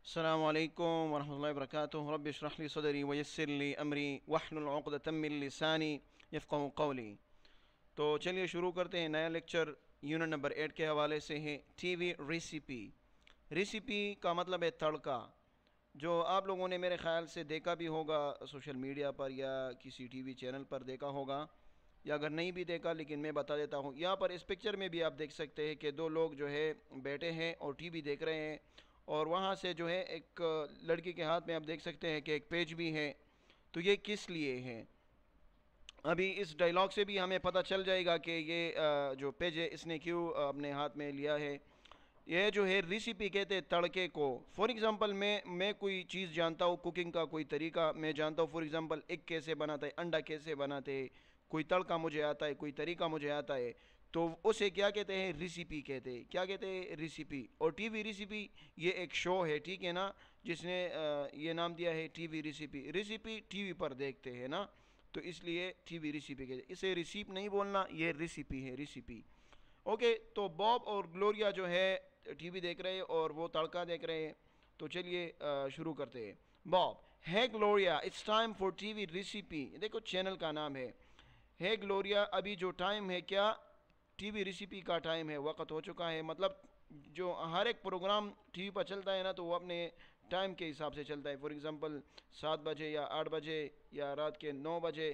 السلام عليكم ورحمة الله وبركاته. رب اشرح لي صدري ويسر لي أمري واحلل عقدة من لساني يفقهوا قولي. تو چلیے شروع کرتے ہیں. نیا لیکچر یونٹ نمبر 8 کے حوالے سے ہے ٹی وی ریسیپی. ریسیپی کا مطلب ہے تڑکا، جو آپ لوگوں نے میرے خیال سے دیکھا بھی ہوگا سوشل میڈیا پر یا کسی ٹی وی چینل پر دیکھا ہوگا، یا اگر نہیں بھی دیکھا لیکن میں بتا دیتا ہوں. یہاں پر اس پکچر میں بھی آپ دیکھ سکتے ہیں کہ دو لوگ جو ہے بیٹھے ہیں اور ٹی وی دیکھ رہے ہیں، اور وہاں سے جو ہے ایک لڑکی کے ہاتھ میں آپ دیکھ سکتے ہیں کہ ایک پیج بھی ہے. تو یہ کس لیے ہے؟ ابھی اس ڈائلاگ سے بھی ہمیں پتہ چل جائے گا کہ یہ جو پیج ہے اس نے کیوں اپنے ہاتھ میں لیا ہے. یہ جو ہے ریسیپی کہتے ہیں تڑکے کو. فار ایگزامپل میں کوئی چیز جانتا ہوں، کوکنگ کا کوئی طریقہ میں جانتا ہوں. فار ایگزامپل ایگ کیسے بناتا ہے، انڈا کیسے بناتے ہیں، کوئی تڑکا مجھے آتا ہے، کوئی طریقہ مجھے آتا ہے، تو اسے کیا کہتے ہیں؟ ریسیپی کہتے ہیں. کیا کہتے ہیں؟ ریسیپی. اور ٹی وی ریسیپی یہ ایک شو ہے، ٹھیک ہے نا، جس نے یہ نام دیا ہے T V recipe. Recipe TV پر دیکھتے ہیں نا، تو اس لیے ٹی وی ریسیپی کہتے ہیں. اسے ریسیپ نہیں بولنا، یہ ریسیپی ہے، ریسیپی. اوکے. تو باب اور گلوریا جو ہے ٹی وی دیکھ رہے ہیں اور وہ تڑکا دیکھ رہے ہیں. تو چلیے شروع کرتے ہیں. باب: ہے Gloria, it's time for TV وی ریسیپی. دیکھو چینل کا نام ہے. ہے گلوریا، ابھی جو ٹائم ہے کیا؟ ٹی وی ریسیپی کا ٹائم ہے، وقت ہو چکا ہے. مطلب جو ہر ایک پروگرام ٹی وی پر چلتا ہے نا، تو وہ اپنے ٹائم کے حساب سے چلتا ہے. فار ایگزامپل 7 بجے یا 8 بجے یا رات کے 9 بجے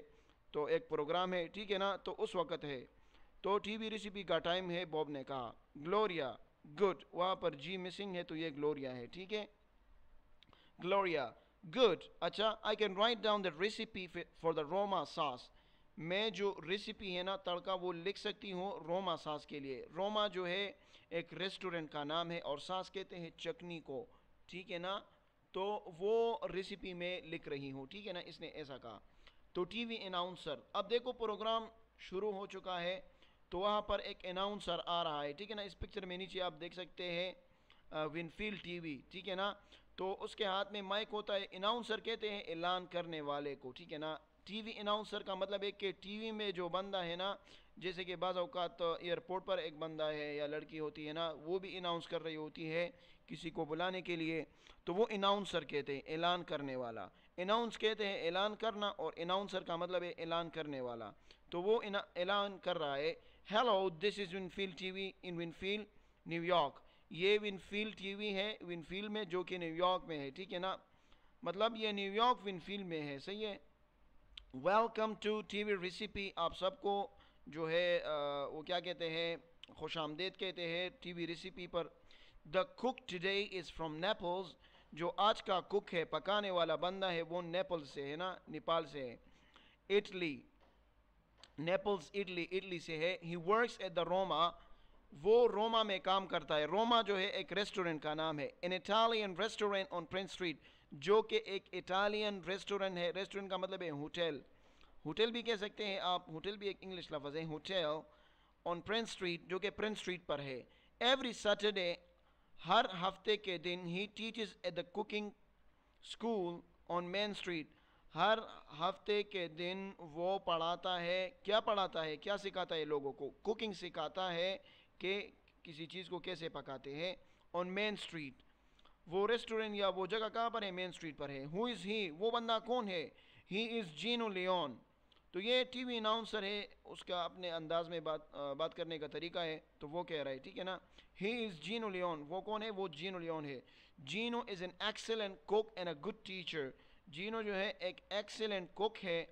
تو ایک پروگرام ہے، ٹھیک ہے نا، تو اس وقت ہے. تو ٹی وی ریسیپی کا ٹائم ہے، بوب نے کہا. Gloria: good. وہاں پر جی مسنگ ہے تو یہ گلوریا ہے، ٹھیک ہے. Gloria: good. اچھا. I can write down the recipe for the Roma sauce. میں جو ریسیپی ہے نا تڑکا، وہ لکھ سکتی ہوں روما ساس کے لیے. روما جو ہے ایک ریسٹورنٹ کا نام ہے، اور ساس کہتے ہیں چٹنی کو، ٹھیک ہے نا. تو وہ ریسیپی میں لکھ رہی ہوں، ٹھیک ہے نا. اس نے ایسا کہا. تو ٹی وی اناؤنسر: اب دیکھو پروگرام شروع ہو چکا ہے، تو وہاں پر ایک اناؤنسر آ رہا ہے، ٹھیک ہے نا. اس پکچر میں نیچے آپ دیکھ سکتے ہیں ونفیلڈ ٹی وی، ٹھیک ہے نا. تو اس کے ہاتھ میں مائک ہوتا ہے. اناؤنسر کہتے ہیں اعلان کرنے والے کو، ٹھیک ہے نا. ٹی وی اناؤنسر کا مطلب ہے کہ ٹی وی میں جو بندہ ہے نا، جیسے کہ بعض اوقات ایئرپورٹ پر ایک بندہ ہے یا لڑکی ہوتی ہے نا، وہ بھی اناؤنس کر رہی ہوتی ہے کسی کو بلانے کے لیے، تو وہ اناؤنسر کہتے ہیں، اعلان کرنے والا. اناؤنس کہتے ہیں اعلان کرنا، اور اناؤنسر کا مطلب ہے اعلان کرنے والا. تو وہ اعلان کر رہا ہے: ہیلو، دس از ونفیلڈ ٹی وی ان ونفیلڈ، نیو یارک. یہ ونفیلڈ ٹی وی ہے ونفیلڈ میں، جو کہ نیو یارک میں ہے، ٹھیک ہے نا. مطلب یہ نیو یارک ونفیلڈ میں ہے، صحیح ہے. ویلکم ٹو ٹی وی ریسیپی. آپ سب کو جو ہے وہ کیا کہتے ہیں؟ خوش آمدید کہتے ہیں ٹی وی ریسیپی پر. The cook today is from Naples. جو آج کا کوک ہے، پکانے والا بندہ ہے، وہ نیپل سے ہے نا، نیپال سے ہے. اٹلی، نیپلز اٹلی، اٹلی سے ہے. ہی ورکس ایٹ دا روما. وہ روما میں کام کرتا ہے. روما جو ہے ایک ریسٹورنٹ کا نام ہے. ان اٹالین ریسٹورنٹ آن پرنس اسٹریٹ، جو کہ ایک اٹالین ریسٹورنٹ ہے. ریسٹورنٹ کا مطلب ہے ہوٹل. ہوٹل بھی کہہ سکتے ہیں آپ، ہوٹل بھی ایک انگلش لفظ ہے، ہوٹل. آن پرنس اسٹریٹ، جو کہ پرنس اسٹریٹ پر ہے. ایوری سیٹرڈے، ہر ہفتے کے دن. He teaches at the cooking school on Main Street. ہر ہفتے کے دن وہ پڑھاتا ہے. کیا پڑھاتا ہے؟ کیا سکھاتا ہے لوگوں کو؟ کوکنگ سکھاتا ہے کہ کسی چیز کو کیسے پکاتے ہیں. آن مین اسٹریٹ، وہ ریسٹورنٹ یا وہ جگہ کہاں پر ہے؟ مین اسٹریٹ پر ہے. ہو از ہی؟ وہ بندہ کون ہے؟ He is Gino Leone. تو یہ ٹی وی اناؤنسر ہے، اس کا اپنے انداز میں بات کرنے کا طریقہ ہے، تو وہ کہہ رہا ہے، ٹھیک ہے نا. He is Gino Leone. وہ کون ہے؟ وہ جینو لیون ہے. Gino is an excellent cook and a good teacher. Gino جو ہے ایک ایکسلنٹ کوک ہے،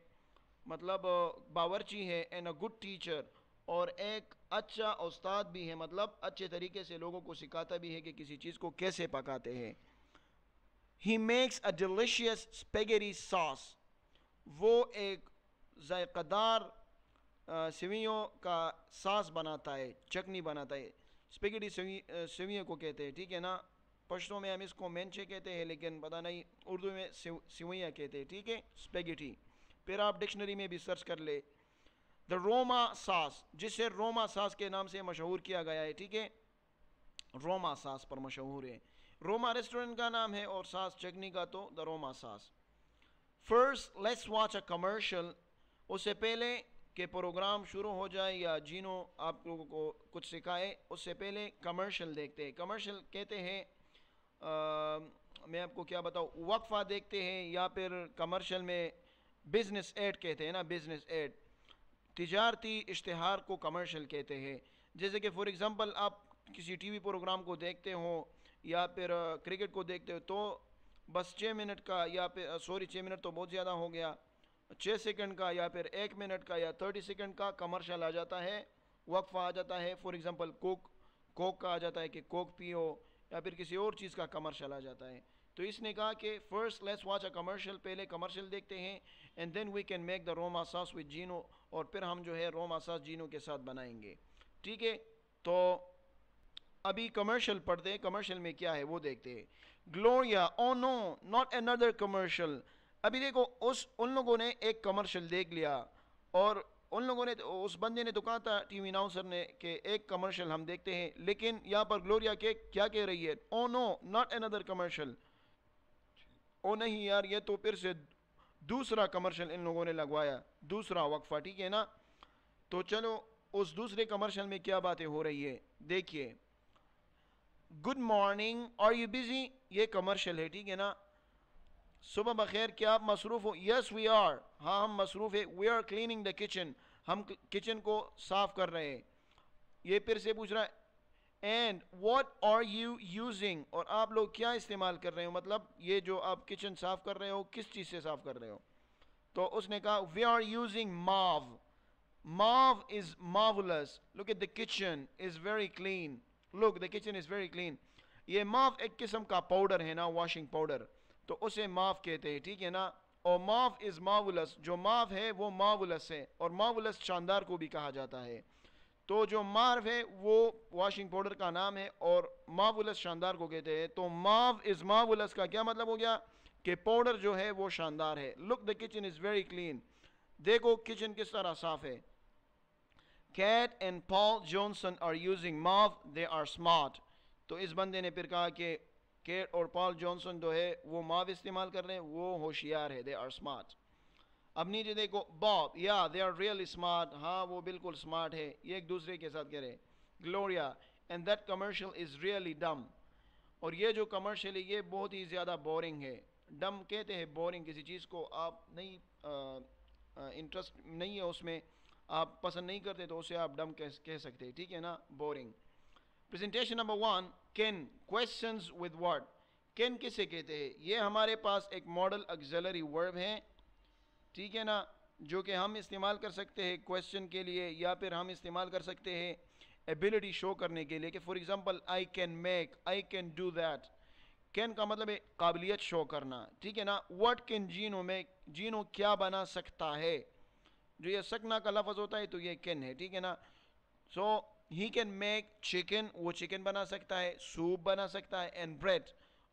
مطلب باورچی ہے، اینڈ اے گڈ ٹیچر، اور ایک اچھا استاد بھی ہے، مطلب اچھے طریقے سے لوگوں کو سکھاتا بھی ہے کہ کسی چیز کو کیسے پکاتے ہیں. He makes a delicious spaghetti ساس. وہ ایک ذائقہ دار سیویوں کا ساس بناتا ہے، چٹنی بناتا ہے. اسپیگیٹی سیویوں کو کہتے ہیں، ٹھیک ہے نا. پشتوں میں ہم اس کو مینچے کہتے ہیں، لیکن پتہ نہیں اردو میں سیویاں کہتے ہیں، ٹھیک ہے، اسپیگیٹی. پھر آپ ڈکشنری میں بھی سرچ کر لے. دا روما ساس، جسے روما ساس کے نام سے مشہور کیا گیا ہے، ٹھیک ہے، روما ساس پر مشہور ہے. روما ریسٹورنٹ کا نام ہے، اور ساس چٹنی کا تو the Roma sauce. First let's watch a commercial. اس سے پہلے کہ پروگرام شروع ہو جائے یا جینو آپ لوگوں کو کچھ سکھائے، اس سے پہلے کمرشل دیکھتے ہیں. کمرشل کہتے ہیں میں آپ کو کیا بتاؤں, وقفہ دیکھتے ہیں یا پھر کمرشل میں بزنس ایڈ کہتے ہیں نا, بزنس ایڈ, تجارتی اشتہار کو کمرشل کہتے ہیں. جیسے کہ فور ایگزامپل آپ کسی ٹی وی پروگرام کو دیکھتے ہوں یا پھر کرکٹ کو دیکھتے ہو, تو بس 6 منٹ کا یا پھر 6 منٹ تو بہت زیادہ ہو گیا, 6 سیکنڈ کا یا پھر 1 منٹ کا یا 30 سیکنڈ کا کمرشل آ جاتا ہے, وقفہ آ جاتا ہے. فور ایگزامپل کوک کا آ جاتا ہے کہ کوک پیو, یا پھر کسی اور چیز کا کمرشل آ جاتا ہے. تو اس نے کہا کہ first let's watch a commercial, پہلے کمرشل دیکھتے ہیں, and then we can make the Roma sauce with Jeenu, اور پھر ہم جو ہے روما ساس جینو کے ساتھ بنائیں گے. ٹھیک ہے, تو ابھی کمرشل پڑھتے ہیں, کمرشل میں کیا ہے وہ دیکھتے ہیں. گلوریا, او نو ناٹ اندر کمرشل. ابھی دیکھو ان لوگوں نے ایک کمرشل دیکھ لیا, اور ان لوگوں نے, اس بندے نے تو کہا تھا ٹی وی اناؤنسر نے کہ ایک کمرشل ہم دیکھتے ہیں, لیکن یہاں پر گلوریا کیا کہہ رہی ہے, او نو ناٹ اندر کمرشل. او نہیں یار, یہ تو پھر سے دوسرا کمرشل ان لوگوں نے لگوایا, دوسرا وقفہ. ٹھیک ہے نا, تو چلو اس دوسرے کمرشل میں کیا باتیں ہو رہی ہے دیکھیے. Good morning, are you busy, یہ کمرشل ہے. ٹھیک ہے نا, صبح بخیر, کیا آپ مصروف ہو, یس وی آر, ہاں ہم مصروف ہیں, we are cleaning the kitchen, ہم کچن کو صاف کر رہے ہیں. یہ پھر سے پوچھ رہا ہے, and what are you using, اور آپ لوگ کیا استعمال کر رہے ہو, مطلب یہ جو آپ کچن صاف کر رہے ہو کس چیز سے صاف کر رہے ہو. تو اس نے کہا we are using mauve. Mauve is marvelous. Look at the kitchen is very clean. Look, the kitchen is very clean. یہ ماو ایک قسم کا پاؤڈر ہے نا, واشنگ پاؤڈر, تو اسے ماو کہتے ہیں. ٹھیک ہے نا, اور ماو از marvelous, جو ماو ہے وہ marvelous ہے, اور marvelous شاندار کو بھی کہا جاتا ہے. تو جو ماو ہے وہ واشنگ پاؤڈر کا نام ہے, اور marvelous شاندار کو کہتے ہیں. تو ماو از marvelous کا کیا مطلب ہو گیا کہ پاؤڈر جو ہے وہ شاندار ہے. Look, the kitchen is very clean. دیکھو کچن کس طرح صاف ہے. Kat and Paul Johnson are using mauve, they are smart. تو اس بندے نے پھر کہا کہ کیٹ اور پال جانسن جو ہے وہ ماو استعمال کر رہے ہیں, وہ ہوشیار ہے, they are smart. اب نیچے دیکھو, Bob, yeah they are really smart, ہاں وہ بالکل smart ہے, یہ ایک دوسرے کے ساتھ کہہ رہے. Gloria, and that commercial is really dumb. اور یہ جو کمرشل ہے یہ بہت ہی زیادہ بورنگ ہے. ڈم کہتے ہیں بورنگ کسی چیز کو, آپ نہیں انٹرسٹ نہیں ہے اس میں, آپ پسند نہیں کرتے تو اسے آپ ڈم کہہ سکتے ہیں. ٹھیک ہے نا, boring. Presentation number 1, can, questions with word. Can کسے کہتے ہیں, یہ ہمارے پاس ایک ماڈل ایگزیلری ورب ہے. ٹھیک ہے نا, جو کہ ہم استعمال کر سکتے ہیں کویسچن کے لیے, یا پھر ہم استعمال کر سکتے ہیں ایبلٹی شو کرنے کے لیے, کہ for example I can make, I can do that. Can کا مطلب ہے قابلیت شو کرنا. ٹھیک ہے نا, what can Jeenu make, Jeenu کیا بنا سکتا ہے, جو یہ سکنا کا لفظ ہوتا ہے تو یہ کین ہے. ٹھیک ہے نا, سو ہی کین میک چکن, وہ چکن بنا سکتا ہے, سوپ بنا سکتا ہے, اینڈ بریڈ,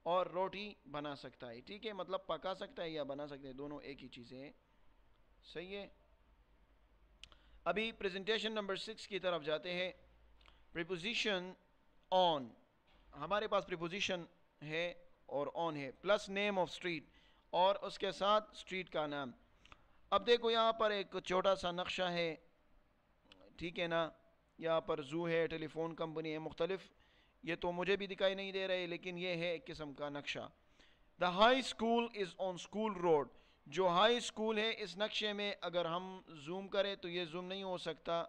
اور روٹی بنا سکتا ہے. ٹھیک ہے, مطلب پکا سکتا ہے یا بنا سکتا ہے, دونوں ایک ہی چیزیں ہیں. صحیح ہے. ابھی پریزنٹیشن نمبر 6 کی طرف جاتے ہیں. پریپوزیشن آن, ہمارے پاس پریپوزیشن ہے اور آن ہے, پلس نیم آف اسٹریٹ, اور اس کے ساتھ اسٹریٹ کا نام. اب دیکھو یہاں پر ایک چھوٹا سا نقشہ ہے. ٹھیک ہے نا, یہاں پر زو ہے, ٹیلی فون کمپنی ہے, مختلف, یہ تو مجھے بھی دکھائی نہیں دے رہے لیکن یہ ہے ایک قسم کا نقشہ. دا high school is on School Road. جو ہائی اسکول ہے اس نقشے میں اگر ہم زوم کریں تو یہ زوم نہیں ہو سکتا,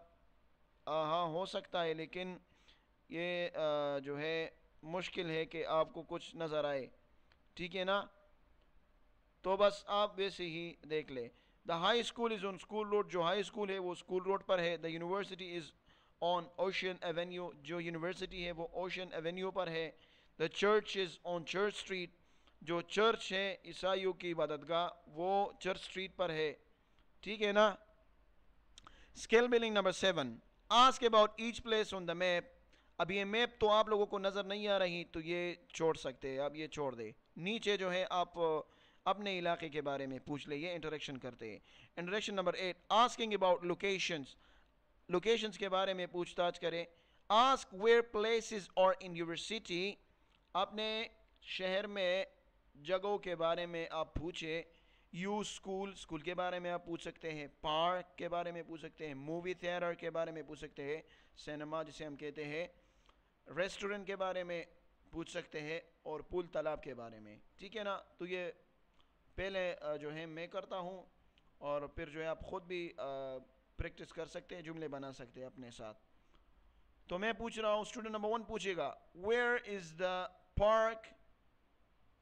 ہاں ہو سکتا ہے لیکن یہ جو ہے مشکل ہے کہ آپ کو کچھ نظر آئے. ٹھیک ہے نا, تو بس آپ ویسے ہی دیکھ لیں. The high school is on School Road, جو ہائی اسکول ہے وہ اسکول روڈ پر ہے. The university is on Ocean Avenue, جو یونیورسٹی ہے وہ اوشین ایونیو پر ہے. The church is on Church Street, جو چرچ ہے عیسائیوں کی عبادت گاہ وہ چرچ اسٹریٹ پر ہے. ٹھیک ہے نا. Skill building number 7, ask about each place on the map. اب یہ میپ تو آپ لوگوں کو نظر نہیں آ رہی تو یہ چھوڑ سکتے ہیں, اب یہ چھوڑ دے. نیچے جو ہے آپ اپنے علاقے کے بارے میں پوچھ لیں, یہ انٹریکشن کرتے ہیں. Interaction number 8, asking about locations, locations کے بارے میں پوچھ تاچھ کریں. آسک ویئر پلیسز اور ان یور سٹی, اپنے شہر میں جگہوں کے بارے میں آپ پوچھیں. یو اسکول, اسکول کے بارے میں آپ پوچھ سکتے ہیں. پارک کے بارے میں پوچھ سکتے ہیں. مووی تھیٹر کے بارے میں پوچھ سکتے ہیں, سینما جسے ہم کہتے ہیں. ریسٹورنٹ کے بارے میں, پوچھ سکتے ہیں اور پول طلاب کے بارے میں، ٹھیک ہے نا. تو یہ پہلے جو ہے میں کرتا ہوں اور پھر جو ہے آپ خود بھی پریکٹس کر سکتے ہیں، جملے بنا سکتے ہیں اپنے ساتھ. تو میں پوچھ رہا ہوں، اسٹوڈنٹ نمبر 1 پوچھے گا ویئر از دا پارک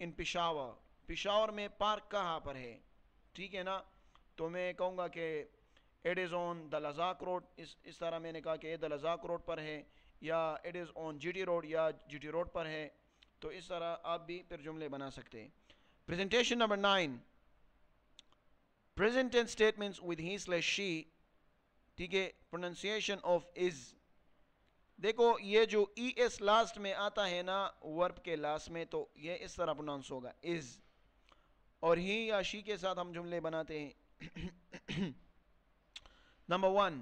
ان پشاور. پشاور میں پارک کہاں پر ہے، ٹھیک ہے نا. تو میں کہوں گا کہ it is on the لذاق road. اس طرح میں نے کہا کہ یہ دا لذاق روڈ پر ہے، یا it is on G T road, یا جی ٹی روڈ پر ہے. تو اس طرح آپ بھی پھر جملے بنا سکتے ہیں. Presentation number 9، present tense statements with he slash she. ٹھیک ہے، پروننسیشن آف از. دیکھو یہ جو ای ایس لاسٹ میں آتا ہے نا ورب کے لاسٹ میں، تو یہ اس طرح پروناؤنس ہوگا از. اور ہی یا شی کے ساتھ ہم جملے بناتے ہیں. نمبر 1،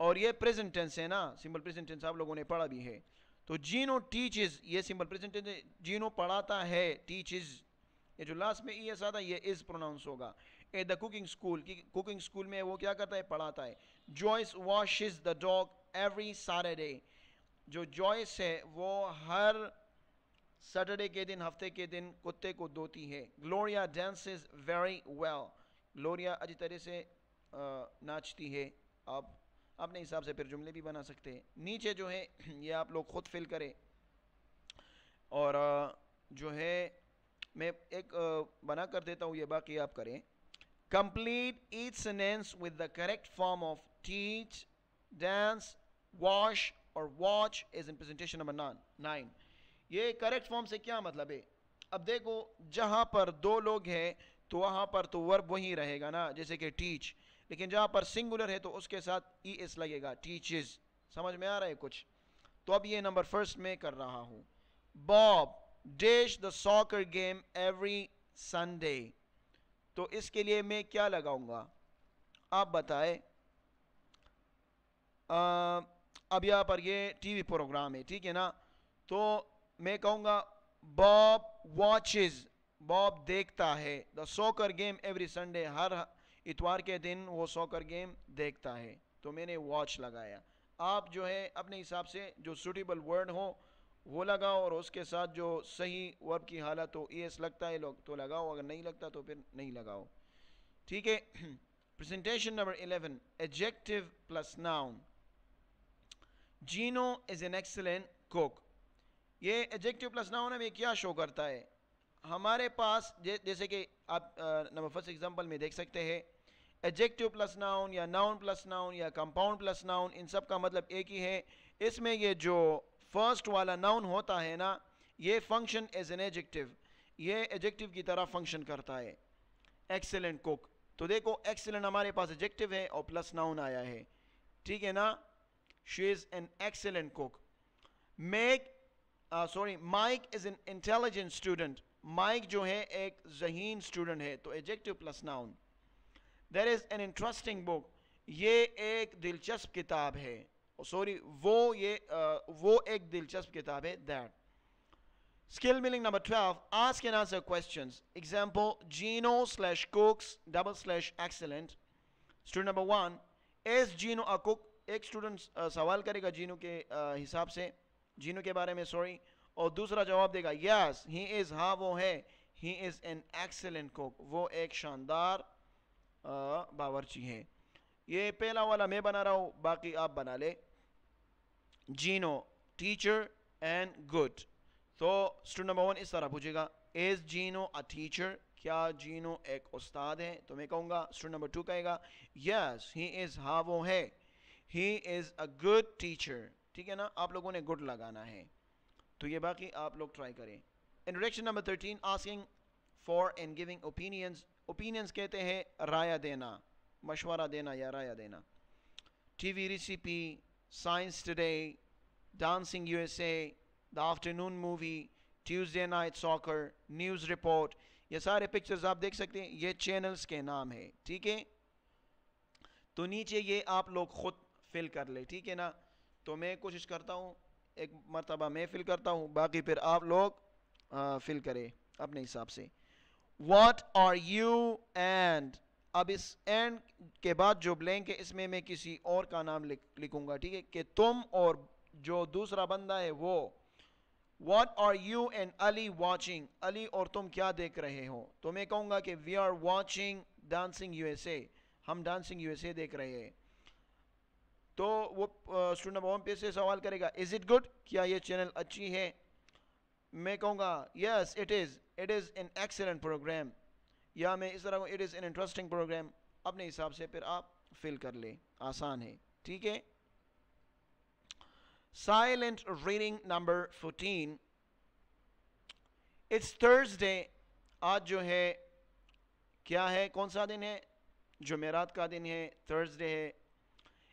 اور یہ پریزنٹ ٹینس ہے نا، سمپل پریزنٹ ٹینس آپ لوگوں نے پڑھا بھی ہے. تو جینو ٹیچز، یہ سمپل پریزنٹ ٹینس ہے، جینو پڑھاتا ہے، ٹیچز. یہ جو لاسٹ میں ای ایس آتا ہے یہ از پروناؤنس ہوگا. At the cooking school, cooking school میں وہ کیا کرتا ہے، پڑھاتا ہے. Joyce washes the dog every Saturday. جو جوائس ہے وہ ہر سیٹرڈے کے دن، ہفتے کے دن کتے کو دھوتی ہے. Gloria dances very well. Gloria اچھی طرح سے ناچتی ہے. آپ اپنے حساب سے پھر جملے بھی بنا سکتے ہیں. نیچے جو ہے یہ آپ لوگ خود فل کریں، اور جو ہے میں ایک بنا کر دیتا ہوں، یہ باقی آپ کریں. Complete each sentence with the correct form of teach, dance, wash or watch is in presentation number 9. یہ کریکٹ فارم سے کیا مطلب ہے؟ اب دیکھو جہاں پر دو لوگ ہیں تو وہاں پر تو ورب وہی رہے گا نا، جیسے کہ ٹیچ. لیکن جہاں پر سنگولر ہے تو اس کے ساتھ ای ایس لگے گا، ٹیچز. سمجھ میں آ رہا ہے کچھ؟ تو اب یہ نمبر 1 میں کر رہا ہوں. Bob dash the soccer game every Sunday. تو اس کے لیے میں کیا لگاؤں گا آپ بتائیں. اب یہاں پر یہ ٹی وی پروگرام ہے، ٹھیک ہے نا. تو میں کہوں گا باب واچز، باب دیکھتا ہے، دا سوکر گیم ایوری سنڈے، ہر اتوار کے دن وہ سوکر گیم دیکھتا ہے. تو میں نے واچ لگایا. آپ جو ہے اپنے حساب سے جو سوٹیبل ورڈ ہو وہ لگاؤ، اور اس کے ساتھ جو صحیح ورب کی حالت ہو ای ایس لگتا ہے لوگ تو لگاؤ، اگر نہیں لگتا تو پھر نہیں لگاؤ، ٹھیک ہے. Presentation number 11، adjective plus noun. Gino is an excellent cook. یہ ایڈجیکٹو پلس ناؤن ہمیں کیا شو کرتا ہے؟ ہمارے پاس جیسے کہ آپ نمبر 1 ایگزامپل میں دیکھ سکتے ہیں، ایڈجیکٹو پلس ناؤن یا ناؤن پلس ناؤن یا کمپاؤنڈ پلس ناؤن، ان سب کا مطلب ایک ہی ہے. اس میں یہ جو فرسٹ والا ناؤن ہوتا ہے نا، یہ فنکشن ایز این ایڈجیکٹو، یہ ایڈجیکٹو کی طرح فنکشن کرتا ہے. ایکسلنٹ کوک، تو دیکھو ایکسلنٹ ہمارے پاس ایڈجیکٹو ہے اور پلس ناؤن آیا ہے، ٹھیک ہے نا. She is an excellent cook. Mike is an intelligent student. Mike جو ہے ایک ذہین اسٹوڈنٹ ہے، تو adjective plus noun. There is an interesting book. یہ ایک دلچسپ کتاب ہے. وہ ایک دلچسپ کتاب ہے. That. Skill building number 12, ask and answer questions. Example, Gino slash cooks /excellent. Student number 1, is Gino a cook? ایک اسٹوڈنٹ سوال کرے گا جینو کے حساب سے، جینو کے بارے میں اور دوسرا جواب دے گا یس ہی از، ہاں وہ ہے، ہی از این ایکسلنٹ کوک، وہ ایک شاندار باورچی ہے. یہ پہلا والا میں بنا رہا ہوں، باقی آپ بنا لے. Jeenu teacher and good. تو اسٹوڈنٹ نمبر 1 اس طرح پوچھے گا از جینو اے ٹیچر؟ کیا جینو ایک استاد ہے؟ تو میں کہوں گا، اسٹوڈنٹ نمبر 2 کہے گا یس ہی از، ہاں وہ ہے، he is a good teacher. ٹھیک ہے نا، آپ لوگوں نے گڈ لگانا ہے. تو یہ باقی آپ لوگ ٹرائی کریں. Introduction number 13، asking for and giving opinions. Opinions کہتے ہیں رائے دینا، مشورہ دینا یا رائے دینا. T V recipe, science today, dancing U S A, the afternoon movie, Tuesday night ساکر، news report. یہ سارے پکچرز آپ دیکھ سکتے ہیں، یہ چینلز کے نام ہے. ٹھیک ہے، تو نیچے یہ آپ لوگ خود فل کر لیں، ٹھیک ہے نا. تو میں کوشش کرتا ہوں، ایک مرتبہ میں فل کرتا ہوں، باقی پھر آپ لوگ فل کریں اپنے حساب سے. What are you end. اب اس اینڈ کے بعد جو بلینک ہے اس میں کسی اور کا نام لکھوں گا، ٹھیک ہے، کہ تم اور جو دوسرا بندہ ہے وہ. What are you and Ali watching? علی اور تم کیا دیکھ رہے ہو؟ تو میں کہوں گا کہ we are watching Dancing USA. ہم Dancing USA دیکھ رہے ہیں. تو وہ اسٹوڈنٹ نمبر 1 پہ سے سوال کرے گا is it good؟ کیا یہ چینل اچھی ہے؟ میں کہوں گا yes it is an excellent program. یا میں اس طرح کو it is an interesting program. اپنے حساب سے پھر آپ فل کر لیں. آسان ہے. ٹھیک ہے. Silent reading number 14. It's Thursday. آج جو ہے کیا ہے؟ کون سا دن ہے؟ جمعرات کا دن ہے. Thursday ہے.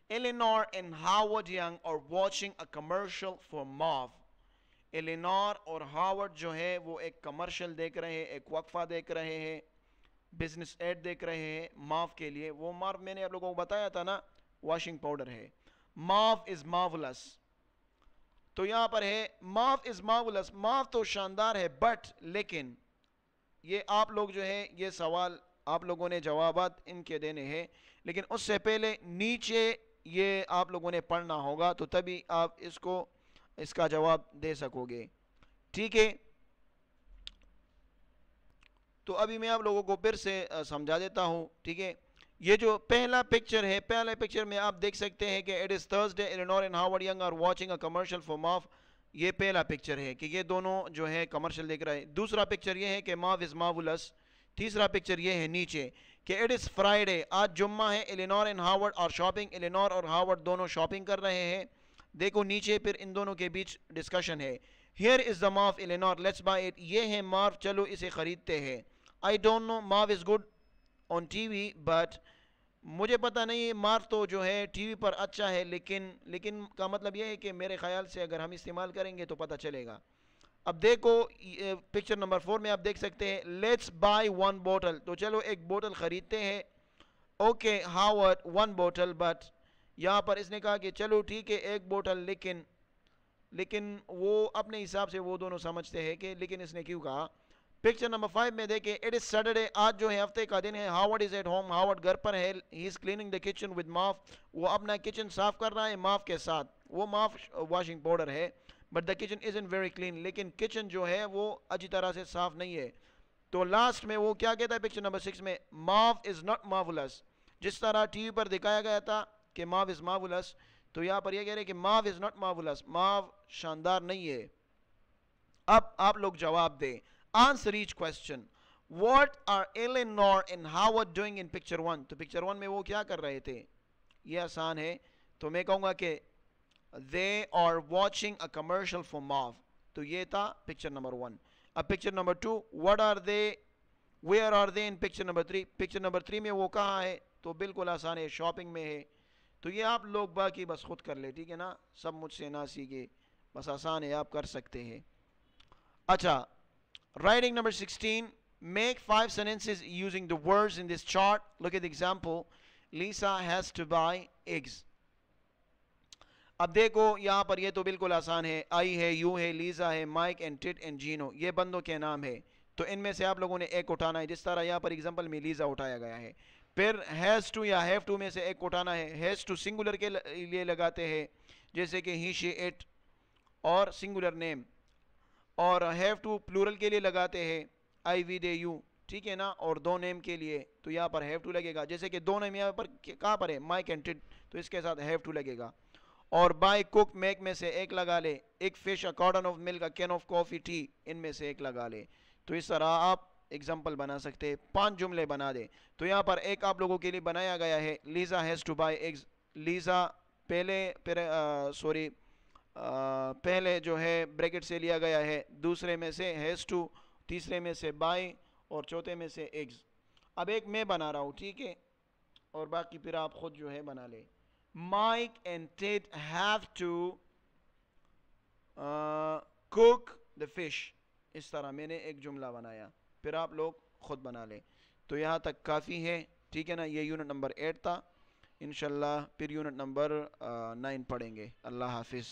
Eleanor and Howard Young are watching a commercial for MAV. Eleanor اور Howard جو ہے وہ ایک کمرشل دیکھ رہے ہیں, ایک وقفہ دیکھ رہے ہیں, بزنس ایڈ دیکھ رہے ہیں MAV کے لیے. وہ MAV میں نے آپ لوگوں کو بتایا تھا نا, واشنگ پاؤڈر ہے. MAV is marvelous. تو یہاں پر ہے MAV is marvelous. MAV تو شاندار ہے, بٹ لیکن یہ آپ لوگ جو ہے یہ سوال آپ لوگوں نے جوابات ان کے دینے ہیں, لیکن اس سے پہلے نیچے یہ آپ لوگوں نے پڑھنا ہوگا تو تبھی آپ اس کا جواب دے سکو گے. ٹھیک ہے. تو ابھی میں آپ لوگوں کو پھر سے سمجھا دیتا ہوں. ٹھیک ہے. یہ جو پہلا پکچر ہے, پہلے پکچر میں آپ دیکھ سکتے ہیں کہ it is Thursday, Eleanor and Howard Young are watching a commercial for MAV. یہ پہلا پکچر ہے کہ یہ دونوں جو ہے کمرشل دیکھ رہے ہیں. دوسرا پکچر یہ ہے کہ MAV is marvelous. تیسرا پکچر یہ ہے نیچے کہ it is Friday, آج جمعہ ہے. Eleanor and Howard are shopping. Eleanor اور Howard دونوں شاپنگ کر رہے ہیں. دیکھو نیچے پھر ان دونوں کے بیچ ڈسکشن ہے. Here is the MAV, Eleanor, let's buy it. یہ ہے MAV, چلو اسے خریدتے ہیں. I don't know, MAV is good on TV, but مجھے پتہ نہیں MAV تو جو ہے ٹی وی پر اچھا ہے, لیکن کا مطلب یہ ہے کہ میرے خیال سے اگر ہم استعمال کریں گے تو پتہ چلے گا. اب دیکھو پکچر نمبر 4 میں آپ دیکھ سکتے ہیں لیٹس بائی 1 بوٹل. تو چلو ایک بوٹل خریدتے ہیں. اوکے ہاورڈ 1 بوٹل, بٹ یہاں پر اس نے کہا کہ چلو ٹھیک ہے ایک بوٹل, لیکن وہ اپنے حساب سے وہ دونوں سمجھتے ہیں کہ لیکن اس نے کیوں کہا. پکچر نمبر 5 میں دیکھیں اٹ از سیٹرڈے, آج جو ہے ہفتے کا دن ہے. Howard is at home, Howard گھر پر ہے. He is cleaning the kitchen with MAV, وہ اپنا کچن صاف کر رہا ہے MAV کے ساتھ. وہ MAV واشنگ پاؤڈر ہے, but the kitchen is in very clean, لیکن کچن جو ہے وہ اچھی طرح سے صاف نہیں ہے. تو لاسٹ میں وہ کیا کہتا ہے پکچر نمبر 6 میں, MAV از ناٹ marvelous. جس طرح ٹی وی پر دکھایا گیا تھا کہ MAV از marvelous, تو یہاں پر یہ کہہ رہے ہیں کہ MAV is not marvelous, MAV شاندار نہیں ہے. اب آپ لوگ جواب دیں. Answer each question. What are Eleanor and Howard doing in picture 1? تو picture 1 میں وہ کیا کر رہے تھے؟ یہ آسان ہے. تو میں کہوں گا کہ they are watching a commercial for MAV. تو یہ تھا picture number 1. اب picture number 2, what are they, where are they in picture number 3? picture number 3 میں وہ کہاں ہے؟ تو بالکل آسان ہے, شاپنگ میں ہے. تو یہ آپ لوگ باقی بس خود کر لیں, ٹھیک ہے نا, سب مجھ سے نہ سیکھے, بس آسان ہے, آپ کر سکتے ہیں. اچھا, writing number 16, make 5 sentences using the words in this chart. Look at the example. Lisa has to buy eggs. اب دیکھو یہاں پر یہ تو بالکل آسان ہے. آئی ہے, یو ہے, لیزا ہے, mic and tit and Jeenu, یہ بندوں کے نام ہے. تو ان میں سے آپ لوگوں نے ایک اٹھانا ہے, جس طرح یہاں پر ایگزامپل میں لیزا اٹھایا گیا ہے. پھر ہیز ٹو یا ہیو ٹو میں سے ایک اٹھانا ہے. ہیز ٹو سنگولر کے لیے لگاتے ہیں, جیسے کہ ہی, شی, اٹ اور سنگولر نیم, اور ہیو ٹو پلورل کے لیے لگاتے ہیں آئی, وی, دے, یو, ٹھیک ہے نا, اور دو نیم کے لیے تو یہاں پر ہیو ٹو لگے گا. جیسے کہ دو نیم یہاں پر کہاں پر ہے, مائک اینڈ ٹٹ, تو اس کے ساتھ ہیو ٹو لگے گا. اور بائی, کوک, میک میں سے ایک لگا لے. ایک fish, a carton of milk, a can of coffee, tea, ان میں سے ایک لگا لے. تو اس طرح آپ ایگزامپل بنا سکتے ہیں, 5 جملے بنا دیں. تو یہاں پر ایک آپ لوگوں کے لیے بنایا گیا ہے, Lisa has to buy eggs. Lisa پہلے جو ہے بریکٹ سے لیا گیا ہے, دوسرے میں سے ہیز ٹو, تیسرے میں سے بائی, اور چوتھے میں سے ایگز. اب ایک میں بنا رہا ہوں, ٹھیک ہے, اور باقی پھر آپ خود جو ہے بنا لیں. Mike and Ted have to cook the fish. اس طرح میں نے ایک جملہ بنایا, پھر آپ لوگ خود بنا لیں. تو یہاں تک کافی ہے, ٹھیک ہے نا. یہ یونٹ نمبر 8 تھا. انشاءاللہ پھر یونٹ نمبر 9 پڑھیں گے. اللہ حافظ.